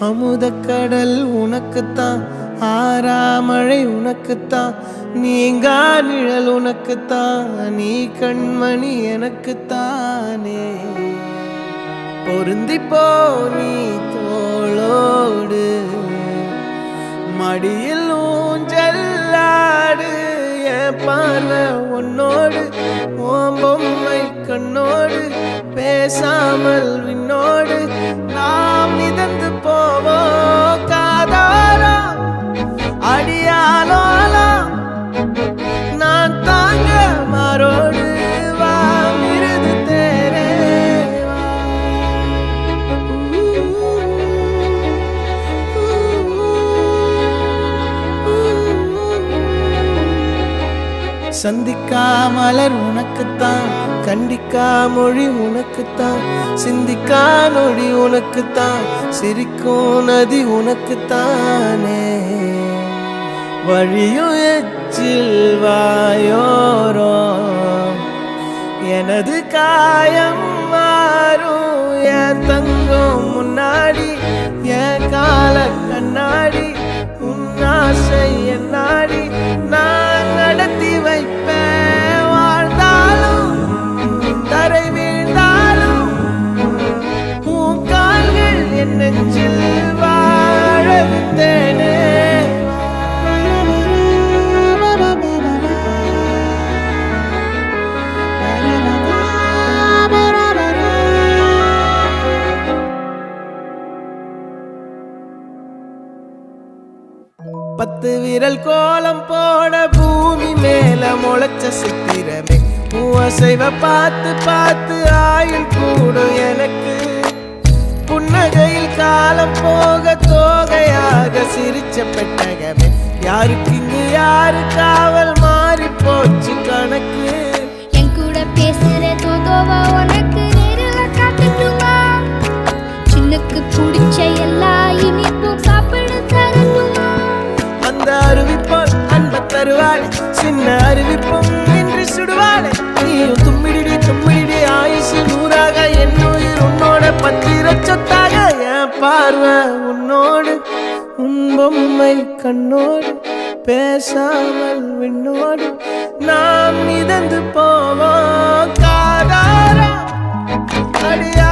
அமுதக்கடல் உனக்குத்தான், ஆறாமழை உனக்குத்தான், நீங்கா நிழல் உனக்குத்தான், நீ கண்மணி எனக்குத்தானே. பொருந்திப்போ நீ தோளோடு, மடியில் ஊஞ்சல்லாடு, என் பார்வை உன்னோடு, ஓம் பொம்மை கண்ணோடு, பேசாமல் விண்ணோடு நாம் மிதந்து போவோம் காதாரா அடியாலோலா, நான் தாங்க மாறோடு வா மிருது தேரே வா. சந்திக்கா மலர் உனக்குத்தான், கண்டிக்கா மொழி உனக்குத்தான், சிந்திக்கா நொடி உனக்குத்தான், சிரிக்கும் நதி உனக்குத்தானே. வழியும் எச்சில் வாயோரோ எனது காயம் மாறும், என் தங்கம் முன்னாடி என் கால கண்ணாடி, உன் ஆசை என்னாடி நான் நடத்தி வைப்பேன். வாழ்ந்தாலும் தரை வீழ்ந்தாலும் உன் கால்கள் என் நெஞ்சில் வாழ விட்டேனே. பத்து விரல் கோலம் போட பூமி மேல முளைச்ச சித்திரமே, பூசைவ பார்த்து பார்த்து ஆயுள் கூடும் எனக்கு. புன்னகையில் காலம் போக தோகையாக சிரிச்ச பெட்டகமே, யாருக்கு இங்கு யாரு காவல் மாறி போச்சு கணக்கு. என் கூட பேசுற தோதோவா உனக்கு நேரில் காட்டுமா, சின்னுக்கு பிடிச்ச எல்லா இனிப்பும் சாப்பிட தரட்டுமா. அந்த அருவிப்போல் அன்ப தருவாளே, சின்ன அருவிப்பும் இன்று சுடுவாளே. நீயும் தும்மிடி தும்மிடி ஆயுசு நூறாக, என் உயிர் உன்னோட பத்திர சொத்தாக. என் பார்வை உன்னோடு, உன் பொம்மை கண்ணோடு, பேசாமல் விண்ணோடு நாம் மிதந்து போவோம் காதாரா அடியா.